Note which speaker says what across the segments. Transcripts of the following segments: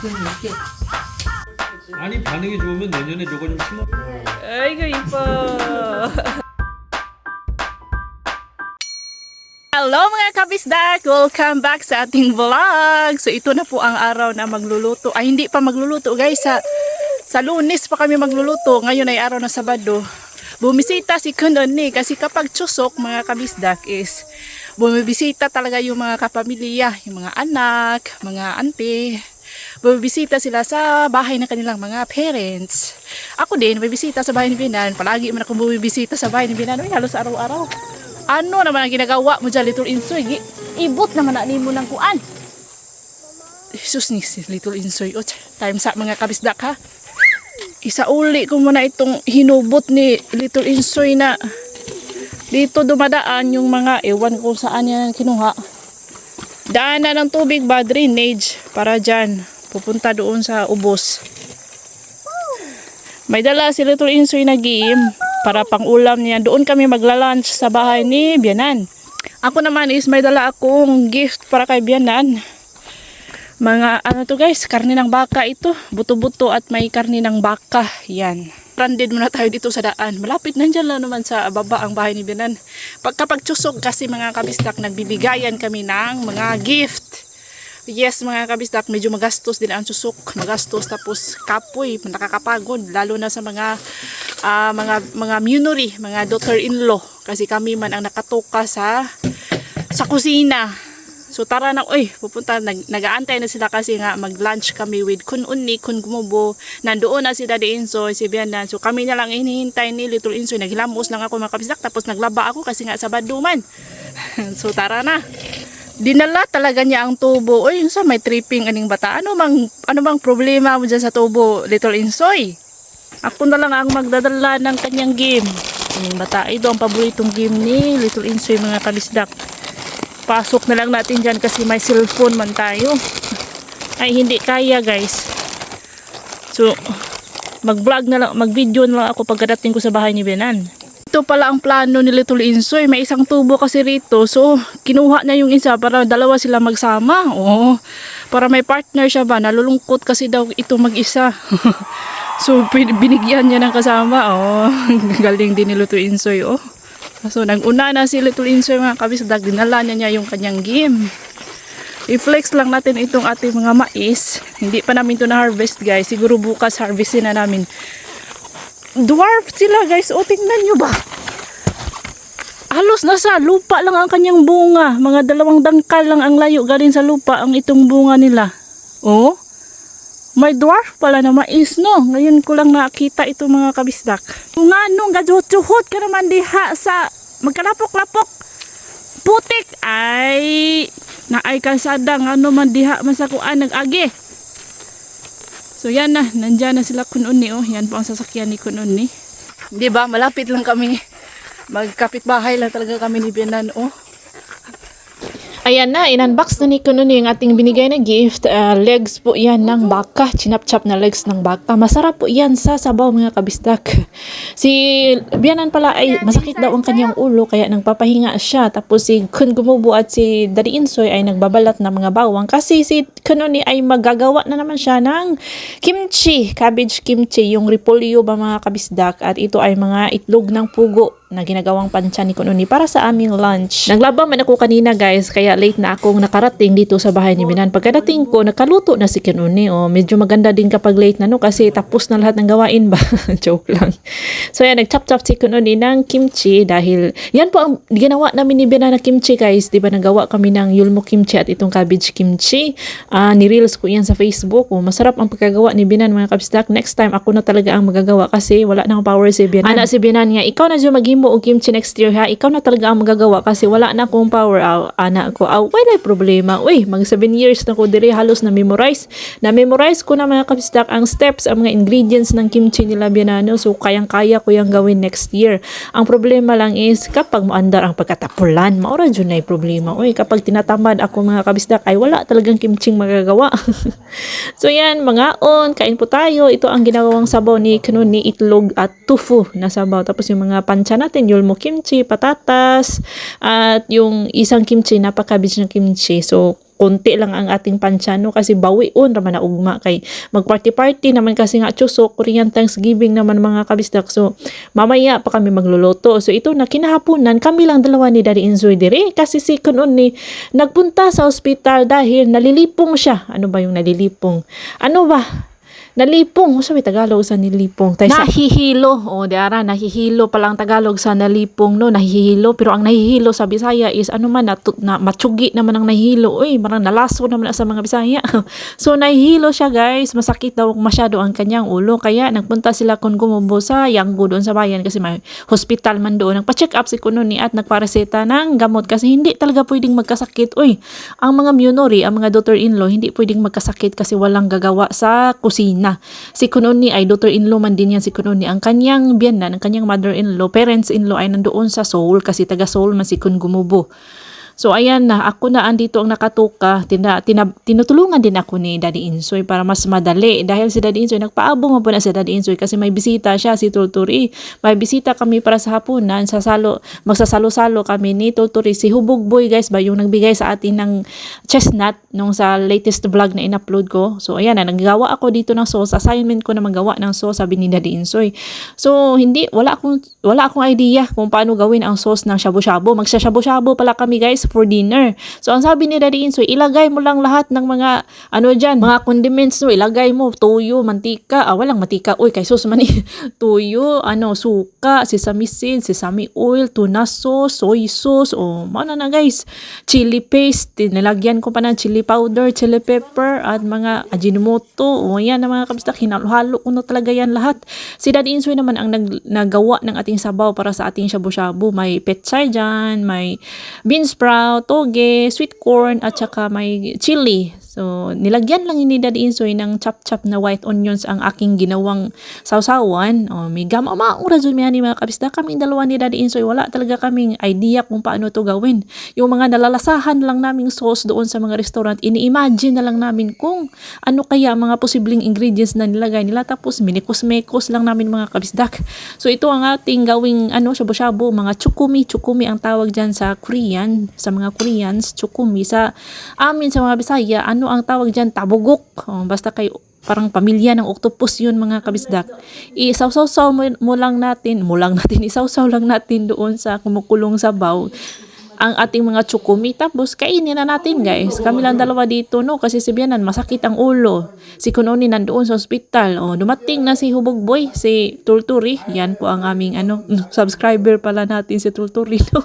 Speaker 1: 이렇게.
Speaker 2: 아니 반응이 좋으면 내년에 저거 좀 심어.
Speaker 3: 아이고 이뻐. Hello mga kabisdak! Welcome back sa ating vlog! So ito na po ang araw na magluluto. Ay hindi pa magluluto guys. Sa Lunes pa kami magluluto. Ngayon ay araw na Sabado. Bumisita si Kunoni kasi kapag tsusok mga kabisdak is bumibisita talaga yung mga kapamilya, yung mga anak, mga auntie. Bumibisita sila sa bahay ng kanilang mga parents. Ako din, bumibisita sa bahay ni Binan. Palagi man ako bumibisita sa bahay ni Binan. Ay, halos araw-araw. Ano naman ang ginagawa mo dyan, Little Insoy? Ibot naman na mo ng kuan. Jesus ni si Little Insoy. O, time sa mga kabisdak ha. Isauli ko muna itong hinubot ni Little Insoy na dito dumadaan yung mga ewan kung saan yan kinuha. Daanan ng tubig ba, drainage para dyan. Pupunta doon sa ubos. May dala si Little Insoy na game para pang ulam niya. Doon kami magla-lunch sa bahay ni Bianan. Ako naman is may dala akong gift para kay Bianan. Mga ano to guys, karne ng baka ito. Buto-buto at may karne ng baka. Yan. Stranded muna tayo dito sa daan. Malapit nandiyan lang naman sa baba ang bahay ni Bianan. Kapag tsusok kasi mga kabistak, nagbibigayan kami ng mga gift. Yes mga kabistak, medyo magastos din ang tsusok. Magastos tapos kapoy, nakakapagod. Lalo na sa mga munory, mga daughter-in-law. Kasi kami man ang nakatuka sa kusina. So tara na, pupunta, nag-aantay na sila kasi nga mag-lunch kami with Kun Unni, Kun Gumubo. Nandoon na si Daddy Insoy, si Bianan. So kami na lang hinihintay ni Little Insoy. Naghilamos lang ako mga kabisdak, tapos naglaba ako kasi nga Sabado man. So tara na. Dinala talaga niya ang tubo. Uy, sa may tripping aning bata. Ano bang problema mo dyan sa tubo, Little Insoy? Ako na lang ang magdadala ng kanyang game. Aning bata, ito ang paboritong game ni Little Insoy mga kabisdak. Pasok na lang natin dyan kasi may cellphone man tayo. Ay hindi kaya guys. So mag-vlog na lang, mag-video na lang ako pagkadating ko sa bahay ni Benan. Ito pala ang plano ni Little Insoy. May isang tubo kasi rito. So kinuha niya yung isa para dalawa sila magsama. Oh, para may partner siya ba. Nalulungkot kasi daw ito mag-isa. So binigyan niya ng kasama. Oh, galing din ni Little Insoy. Oh. So nag-una na si Little Insoy mga kabisdak, dinala niya yung kanyang game. I-flex lang natin itong ating mga mais. Hindi pa namin ito na-harvest guys. Siguro bukas harvestin na namin. Dwarf sila guys. O tingnan nyo ba? Halos nasa lupa lang ang kanyang bunga. Mga 2 dangkal lang ang layo galing sa lupa ang itong bunga nila. Oh, may dwarf pala na mais no. Ngayon ko lang nakita ito mga kabisdak. Kung ano, gadyo-tsuhot ka naman diha sa magkalapok-lapok. Putik ay naay kalsada nga ano man diha masakuan nag-agi. So yan na, nandyan na sila Kun Unni oh. Yan po ang sasakyan ni Kun Unni. Diba, malapit lang kami. Magkapit-bahay lang talaga kami ni Bianan oh. Ayan na, in-unbox na ni Kununi yung ating binigay na gift. Legs po yan ng baka. Chinap-chap na legs ng baka. Masarap po yan sa sabaw mga kabisdak. Si Bianan pala ay masakit daw ang kanyang ulo kaya nagpapahinga siya. Tapos si Kun Gumubo at si Daddy Insoy ay nagbabalat ng mga bawang. Kasi si Kununi ay magagawa na naman siya ng kimchi. Cabbage kimchi. Yung repolyo ba mga kabisdak. At ito ay mga itlog ng pugo na ginagawang pansya ni Kununi para sa aming lunch. Naglaba man ako kanina guys, kaya late na akong nakarating dito sa bahay ni Binan. Pagkadating ko, nakaluto na si Kununi. Oh, medyo maganda din kapag late na no kasi tapos na lahat ng gawain ba? Joke lang. So yan, nag-chop-chop si Kununi ng kimchi dahil yan po ang ginawa namin ni Binan na kimchi guys. Diba nagawa kami ng yulmo kimchi at itong cabbage kimchi. Ni-reels ko yan sa Facebook. Oh, masarap ang pagkagawa ni Binan mga kabisdak. Next time ako na talaga ang magagawa kasi wala nang power si Binan. Ana si Binan nga, ikaw na dyan mo og kimchi next year ha, ikaw na talaga ang magagawa kasi wala na akong power. Ana ko, wala problema. Uy, mag 7 years na ko diri halos na memorize ko na mga kabisdak ang steps, ang mga ingredients ng kimchi nila Bianano. So kayang-kaya ko yung gawin next year. Ang problema lang is kapag maandar ang pagkatapulan, maura dyan na problema. Uy, kapag tinatamad ako mga kabisdak ay wala talagang kimching magagawa. So yan, mga kain po tayo. Ito ang ginagawang sabaw ni Kununi, itlog at tofu na sabaw. Tapos yung mga pansya natin, yulmo kimchi, patatas, at yung isang kimchi, napaka-cabbage ng kimchi. So, konti lang ang ating pansya, no? Kasi bawion raman na ugma kay mag-party-party naman kasi nga tsuso, Korean Thanksgiving naman mga kabisdak. So, mamaya pa kami magluluto. So, ito na kinahaponan, kami lang dalawa ni Daddy Insoy dire. Kasi si Kunon ni nagpunta sa ospital dahil nalilipong siya. Ano ba yung nalilipong? Ano ba? Nalipong, sabi Tagalog sa nilipong. Nahihilo. O, diara, nahihilo palang Tagalog sa nalipong, no? Nahihilo. Pero ang nahihilo sa Bisaya is, ano man, na matsugi naman ang nahihilo. Uy, marang nalaso naman sa mga Bisaya. So, nahihilo siya, guys. Masakit daw masyado ang kanyang ulo. Kaya, nagpunta sila kung gumubo sa Yanggo doon sa bayan kasi may hospital man doon. Nagpa-check up si Kuno ni at nagpareseta ng gamot kasi hindi talaga pwedeng magkasakit. Uy, ang mga Myunori, ang mga daughter-in-law, hindi pwedeng magkasakit kasi walang gagawa sa kusina. Si Kunoni ay daughter-in-law man din yan si Kunoni. Ang kanyang biyanan, ang kanyang mother-in-law, parents-in-law ay nandoon sa Seoul kasi taga Seoul man si Kun Gumubo. So ayan na, ako na andito ang nakatuka, tinutulungan din ako ni Daddy Insoy para mas madali. Dahil si Daddy Insoy, nagpaabong po na si Daddy Insoy kasi may bisita siya, si Tulturi. May bisita kami para sa hapunan, magsasalo-salo kami ni Tulturi. Si Hubog Boy guys ba, yung nagbigay sa atin ng chestnut nung sa latest vlog na in-upload ko. So ayan na, naggawa ako dito ng sauce. Assignment ko na magawa ng sauce, sabi ni Daddy Insoy. So wala akong idea kung paano gawin ang sauce ng shabu-shabu. Magsashabu-shabu pala kami guys for dinner. So, ang sabi ni Daddy Insoy, ilagay mo lang lahat ng mga, mga condiments, no? Ilagay mo, tuyo, mantika, walang mantika, uy, kay sus man tuyo, suka, sesame seeds, sesame oil, tuna sauce, soy sauce, mana na guys, chili paste, nilagyan ko pa ng chili powder, chili pepper, at mga ajinomoto, yan na mga kabistak, hinalo-halo ko na talaga yan lahat. Si Daddy Insoy naman ang nagawa ng ating sabaw para sa ating shabu-shabu, may pechay dyan, may bean sprout, toge, sweet corn, at saka may chili. So, nilagyan lang ni Daddy Insoy ng chop-chop na white onions ang aking ginawang sausawan. May gama-maong razon ni mga kabisda. Kaming dalawa ni Daddy Insoy, wala talaga kaming idea kung paano to gawin. Yung mga nalalasahan lang naming sauce doon sa mga restaurant, ini-imagine na lang namin kung ano kaya mga posibleng ingredients na nilagay nila. Tapos, minikos-mekos lang namin mga kabisdak. So, ito ang ating gawing shabu-shabu, mga chukumi. Chukumi ang tawag dyan sa Korean, sa mga Koreans, chukumi. Sa amin, sa mga Bisaya, ang tawag dyan, tabugok. Basta kayo, parang pamilya ng octopus yun mga kabisdak. Isawsaw mo lang natin, isawsaw lang natin doon sa kumukulong sabaw ang ating mga chukumi. Tapos, kainin na natin guys. Kami lang dalawa dito, no? Kasi si Bianan, masakit ang ulo. Si Kunoni nandoon sa ospital. Dumating na si Hubog Boy, si Tulturi. Yan po ang aming, subscriber pala natin si Tulturi, no?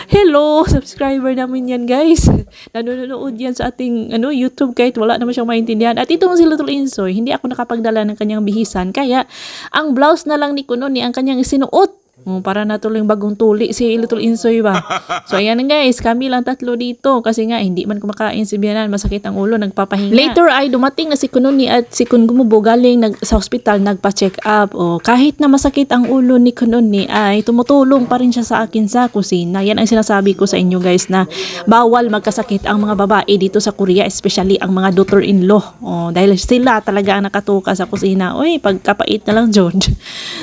Speaker 3: Hello, subscriber namin yan guys. Nanonood yan sa ating, YouTube kahit wala naman siyang maintindihan. At itong si Little Insoy, hindi ako nakapagdala ng kanyang bihisan. Kaya, ang blouse na lang ni Kunoni, ang kanyang sinuot. Para natuloy yung bagong tuli si Little Insoy ba. So ayan guys, kami lang tatlo dito kasi nga hindi man kumakain si Bianan, masakit ang ulo, nagpapahinga. Later ay dumating na si Kunoni at si Kun Gumubo galing sa hospital, nagpa-check up. Kahit na masakit ang ulo ni Kunoni ay tumutulong pa rin siya sa akin sa kusina. Yan ang sinasabi ko sa inyo guys na bawal magkasakit ang mga babae dito sa Korea, especially ang mga daughter-in-law. Dahil sila talaga ang nakatuka sa kusina. Uy, pagkapait na lang George.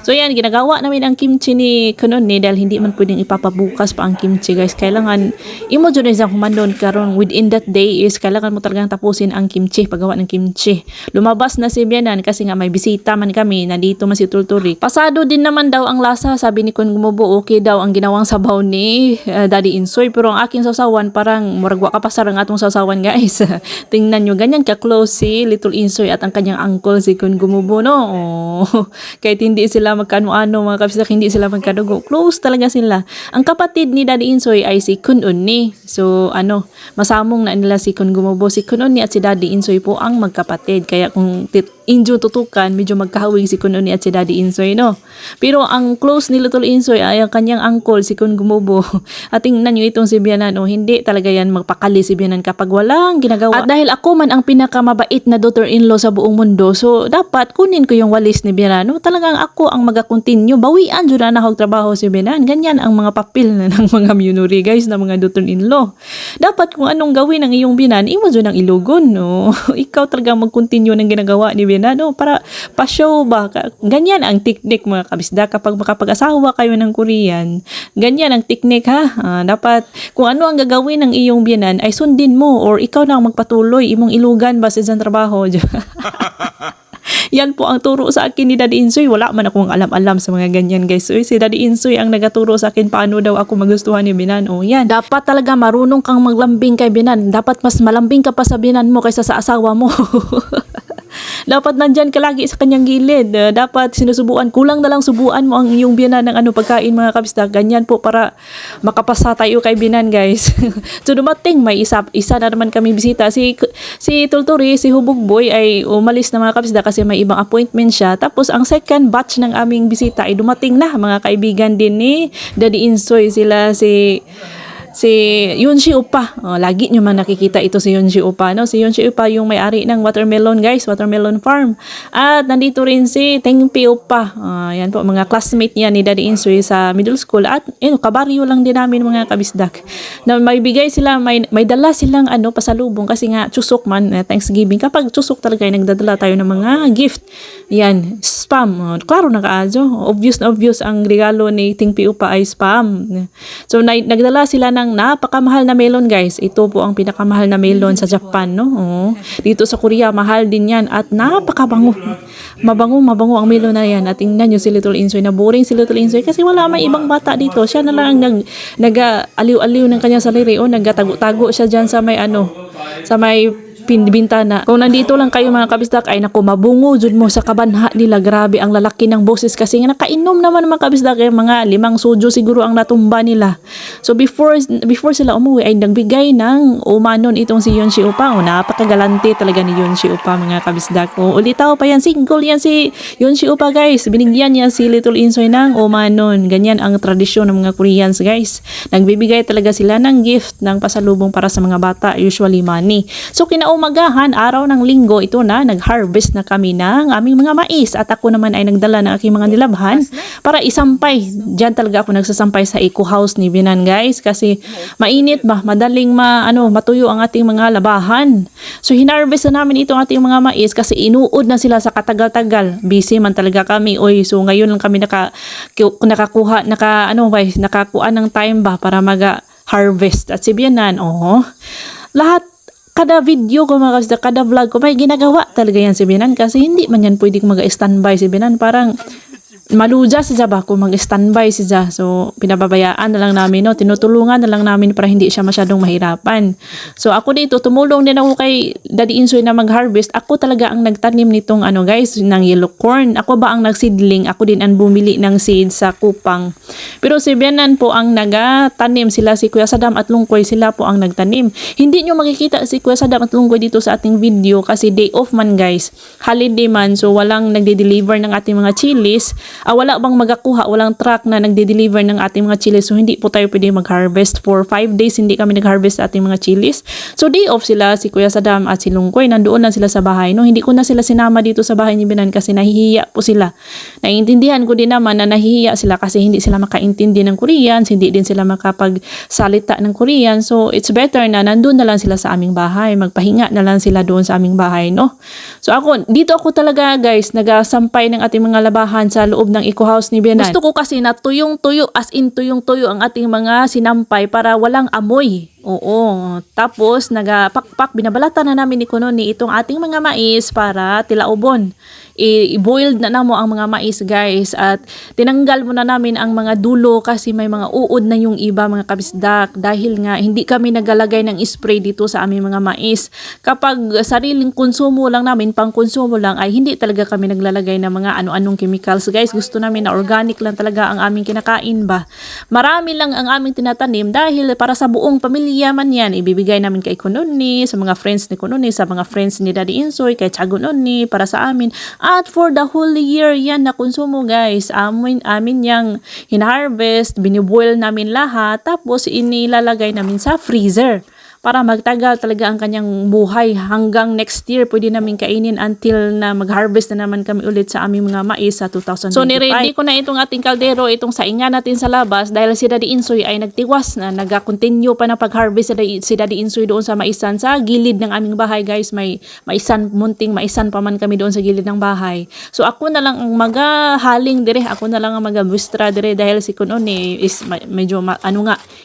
Speaker 3: So yan, ginagawa namin ang kimchi ni Kunoni dahil hindi man pwedeng ipapabukas pa ang kimchi guys. Kailangan imo-join sa kumandon karon within that day is kailangan mo talagang tapusin ang kimchi, paggawa ng kimchi. Lumabas na si Bianan kasi nga may bisita man kami, nandito man si Tulturi. Pasado din naman daw ang lasa, sabi ni Kun Gumubo, okay daw ang ginawang sabaw ni Daddy Insoy, pero ang aking sausawan parang muragwa ka pa sa atong sausawan guys. Tingnan nyo, ganyan ka-close si Little Insoy at ang kanyang uncle si Kun Gumubo, no? Kahit hindi sila magkano-ano mga kapsitak, hindi sila magkadugo. Close talaga sila. Ang kapatid ni Daddy Insoy ay si Kun Unni. So, masamong na nila si Kun Gumubo. Si Kun Unni at si Daddy Insoy po ang magkapatid. Kaya kung injo tutukan, medyo magkahawig si Kun Unni at si Daddy Insoy, no? Pero ang close ni Little Insoy ay ang kanyang uncle, si Kun Gumubo. At tingnan nyo itong si Bianan, hindi talaga yan magpakali si Bianan kapag walang ginagawa. At dahil ako man ang pinakamabait na daughter-in-law sa buong mundo, so dapat kunin ko yung walis ni Bianan. Talagang ako ang mag-continue. Bawian dyan na ako trabaho si Bianan. Ganyan ang mga papel na ng mga Myunori guys, na mga daughter-in-law. Dapat kung anong gawin ng iyong Bianan, imo dyan ang ilugon, no? Ikaw talaga mag-continue ng ginagawa ni Bianan.
Speaker 1: biyanan, no? Para pa-show ba? Ganyan ang teknik mga kabisda kapag makapag-asawa kayo ng Korean. Ganyan ang teknik ha. Dapat kung ano ang gagawin ng iyong biyanan ay sundin mo or ikaw na ang magpatuloy imong ilugan ba sa isang trabaho. Yan po ang turo sa akin ni Daddy Insoy. Wala man akong alam-alam sa mga ganyan guys. So, si Daddy Insoy ang nagaturo sa akin paano daw ako magustuhan ni binan. O yan, dapat talaga marunong kang maglambing kay binan. Dapat mas malambing ka pa sa binan mo kaysa sa asawa mo. Dapat nandyan ka lagi sa kanyang gilid. Dapat sinusubuan. Kulang na lang subuan mo ang iyong biyanan ng pagkain mga kabisda. Ganyan po para makapasa tayo kay binan guys. So dumating may isa na naman kami bisita. Si Tulturi, si Hubog Boy ay umalis na mga kabisda kasi may ibang appointment siya. Tapos ang second batch ng aming bisita ay dumating na mga kaibigan din ni Daddy Insoy. Sila si Yunshi Upa. Lagi nyo man nakikita ito si Yunshi Upa. No? Si Yunshi Upa yung may-ari ng watermelon guys. Watermelon farm. At nandito rin si Tengpi Upa. Yan po. Mga classmate niya ni Daddy Insoy sa middle school. At kabaryo lang din namin mga kabisdak. Na may bigay sila, may dala silang pasalubong kasi nga chusok man, Thanksgiving. Kapag chusok talaga ay nagdadala tayo ng mga gift. Yan. Spam. Klaro na kaadyo. Obvious na obvious ang regalo ni Tengpi Upa ay spam. So nagdala sila ng napakamahal na melon guys. Ito po ang pinakamahal na melon sa Japan, no? Dito sa Korea mahal din 'yan at napakabango. Mabango ang melon na 'yan. At tingnan niyo si Little Insoy, na boring si Little Insoy kasi wala may ibang bata dito. Siya na lang nag-aliw-aliw ng kanyang sarili o nagtago-tago siya diyan sa may bintana. Kung nandito lang kayo mga kabisdak ay naku, mabungo jud mo sa kabanha nila. Grabe ang lalaki ng boses kasi nga nakainom naman mga kabisdak mga 5 sujo siguro ang natumba nila. So before sila umuwi ay nagbigay ng umanon itong si Yunshi Upa. Napakagalante talaga ni Yunshi Upa mga kabisdak. Ulitaw pa yan, single yan si Yunshi Upa guys. Binigyan niya si Little Insoy ng umanon. Ganyan ang tradisyon ng mga Koreans guys. Nagbibigay talaga sila ng gift ng pasalubong para sa mga bata, usually money. So kinaumagahan, araw ng linggo, ito na, nag-harvest na kami ng aming mga mais. At ako naman ay nagdala ng aking mga nilabhan para isampay. Diyan talaga ako nagsasampay sa eco house ni Binan guys. Kasi mainit ba, madaling matuyo ang ating mga labahan. So hinarvest na namin itong ating mga mais kasi inuod na sila sa katagal-tagal. Busy man talaga kami. So ngayon lang kami nakakuha ng time ba para mag-harvest. At si Bianan, kada video ko mga kabisdak, kada vlog ko, may ginagawa talaga yan si Binan kasi hindi man yan pwedeng mag-standby si Binan. Parang maluja siya ba kung mag-standby siya. So, pinababayaan na lang namin, tinutulungan na lang namin para hindi siya masyadong mahirapan. So, ako dito, tumulong din ako kay Daddy Insoy na mag-harvest. Ako talaga ang nagtanim nitong guys, ng yellow corn. Ako ba ang nagsidling? Ako din ang bumili ng seed sa Kupang. Pero si Bianan po ang nagtanim. Sila si Kuya Sadam at Lungkoy, sila po ang nagtanim. Hindi nyo makikita si Kuya Sadam at Lungkoy dito sa ating video kasi day off man guys. Holiday man, so walang nagde-deliver ng ating mga chilies. Wala bang magakuha, walang truck na nagde-deliver ng ating mga chilies. So hindi po tayo pwede mag-harvest for 5 days. Hindi kami nag-harvest sa ating mga chilies. So day off sila, si Kuya Sadam at si Lungkoy. Nandoon lang sila sa bahay. Hindi ko na sila sinama dito sa bahay ni Binan kasi nahihiya po sila. Naiintindihan ko din naman na nahihiya sila kasi hindi sila makaintindi ng Korean. Hindi din sila makapagsalita ng Korean. So it's better na nandoon na lang sila sa aming bahay. Magpahinga na lang sila doon sa aming bahay, no? So dito ako talaga guys, nagasampay ng ating mga labahan sa loob ng eco house ni Bianan. Gusto ko kasi na tuyong-tuyo, as in tuyong-tuyo ang ating mga sinampay para walang amoy. Tapos nagapakpak, binabalatan na namin ni Kunoni itong ating mga mais para tilaubon. I-boiled na mo ang mga mais guys at tinanggal mo na namin ang mga dulo kasi may mga uod na yung iba mga kabisdak dahil nga hindi kami nagalagay ng spray dito sa aming mga mais. Kapag sariling konsumo lang namin, pang konsumo lang ay hindi talaga kami naglalagay ng mga ano-anong chemicals guys. Gusto namin na organic lang talaga ang aming kinakain ba. Marami lang ang aming tinatanim dahil para sa buong pamilya man yan. Ibibigay namin kay Kunoni, sa mga friends ni Kunoni, sa mga friends ni Daddy Insoy, kay Tiago Noni, para sa amin. At for the whole year yan na konsumo guys, amin yang hina-harvest, biniboil namin lahat, tapos inilalagay namin sa freezer para magtagal talaga ang kanyang buhay hanggang next year pwede namin kainin until na mag-harvest na naman kami ulit sa aming mga mais sa 2025. So niready ko na itong ating kaldero, itong saingan natin sa labas dahil si Daddy Insoy ay nagtiwas na nag-continue pa na pag-harvest si Daddy Insoy doon sa maisan sa gilid ng aming bahay guys. May maisan, munting maisan pa man kami doon sa gilid ng bahay. So ako na lang ang magahaling dire, ako na lang ang magabustra dire dahil si Kunon is medyo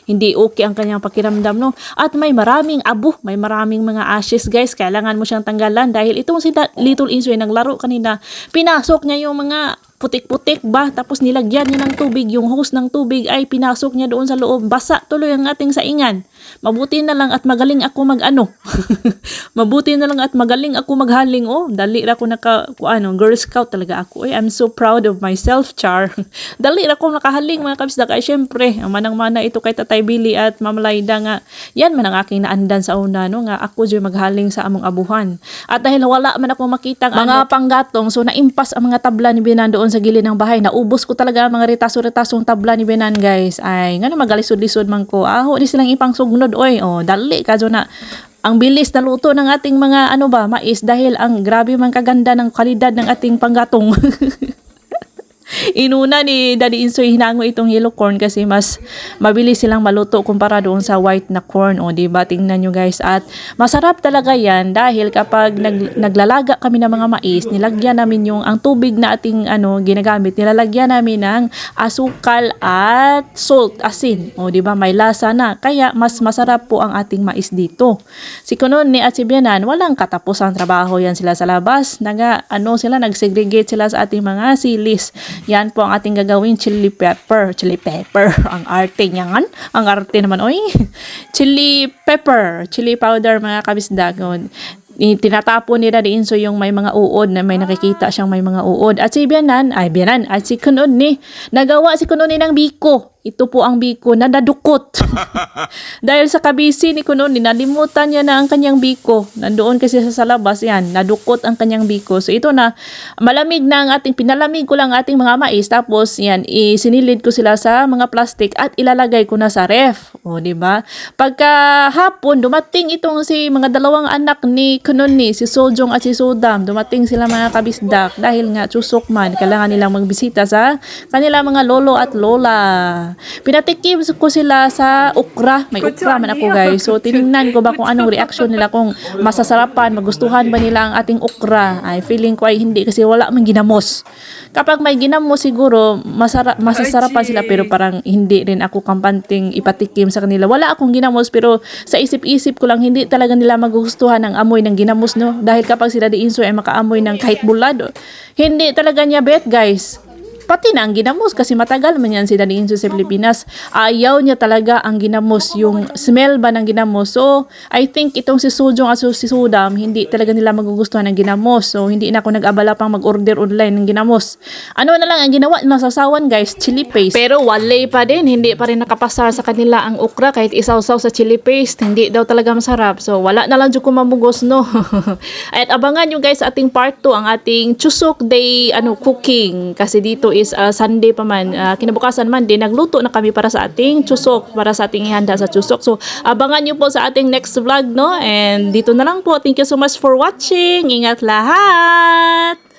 Speaker 1: hindi okay ang kanyang pakiramdam no. At may maraming may maraming mga ashes guys, kailangan mo siyang tanggalan dahil itong si Little Insoy naglaro kanina, pinasok niya yung mga putik-putik ba, tapos nilagyan niya ng tubig, yung hose ng tubig ay pinasok niya doon sa loob, basa tuloy ang ating saingan. Mabuti na lang at magaling ako mabuti na lang at magaling ako maghaling. Dali ra ko Girl Scout talaga ako. I'm so proud of myself, char. Dali ra ko nakahaling mga kabisda kay syempre, manang-mana ito kay Tatay Billy at Ma'am Laida nga. Yan man ang aking naandan sa una no nga ako joy maghaling sa among abuhan. At dahil wala man ako makita mga panggatong, so naimpas ang mga tabla ni Benan doon sa gilid ng bahay. Naubos ko talaga ang mga retaso-retasong tabla ni Benan guys. Ay ngano magalisod-lisod man ko. Di silang ipang sugnod dali ka na ang bilis na luto ng ating mga mais dahil ang grabe man kaganda ng kalidad ng ating panggatong. Inuna ni Daddy Insoy hinango itong yellow corn kasi mas mabilis silang maluto kumpara doon sa white na corn. Diba? Tingnan nyo guys. At masarap talaga yan dahil kapag naglalaga kami ng mga mais, nilagyan namin ang tubig na ating ginagamit, nilalagyan namin ng asukal at salt, asin. Diba? May lasa na. Kaya mas masarap po ang ating mais dito. Si Kunon at si Bianan, walang katapusang trabaho yan sila sa labas. Nagsegregate sila sa ating mga silis. Yan po ang ating gagawin, chili pepper. Ang arte niyan. Ang arte naman, chili pepper, chili powder mga kabisda. Tinatapon ni Daddy Insoy yung may mga uod na may nakikita siyang may mga uod. At si Bianan, at si Kunon nagawa si Kunon ng biko. Ito po ang biko na nadukot. Dahil sa kabisi ni Kunon, nalimutan niya na ang kanyang biko. Nandoon kasi sa labas, yan, nadukot ang kanyang biko. So ito na, malamig na ang pinalamig ko lang ating mga mais. Tapos yan, isinilid ko sila sa mga plastic at ilalagay ko na sa ref. Diba? Pagka hapon, dumating itong mga dalawang anak ni Kunon si Sojong at si Sodam. Dumating sila mga kabisdak dahil nga tsusok man, kailangan nilang magbisita sa kanila mga lolo at lola. Pinatikim ko sila sa okra. May okra man ako guys. So tiningnan ko ba kung anong reaction nila, kung masasarapan, magustuhan ba nila ang ating okra. Ay feeling ko ay hindi kasi wala man ginamos. Kapag may ginamos siguro masasarapan sila, pero parang hindi rin ako kampanting ipatikim sa kanila. Wala akong ginamos pero sa isip-isip ko lang hindi talaga nila magugustuhan ang amoy ng ginamos no. Dahil kapag sila Daddy Insoy ay makaamoy ng kahit bulad, hindi talaga niya bet guys. Pati na ang ginamos kasi matagal man yan si Daddy Insoy sa Pilipinas. Ayaw niya talaga ang ginamos, yung smell ba ng ginamos. So, I think itong si Sojong at si Sodam, hindi talaga nila magugustuhan ng ginamos. So, hindi na ako nag-abala pang mag-order online ng ginamos. Ano na lang ang ginawa, nasasawan guys, chili paste. Pero wale pa din, hindi pa rin nakapasar sa kanila ang okra kahit isaw-saw sa chili paste. Hindi daw talaga masarap. So, wala na lang dyan ko mamugos, no? At abangan nyo guys ating part 2, ang ating Chuseok Day cooking. Kasi dito is Sunday pa man, kinabukasan man din nagluto na kami para sa ating Chuseok, para sa ating ihanda sa Chuseok. So abangan nyo po sa ating next vlog no, and dito na lang po. Thank you so much for watching. Ingat lahat.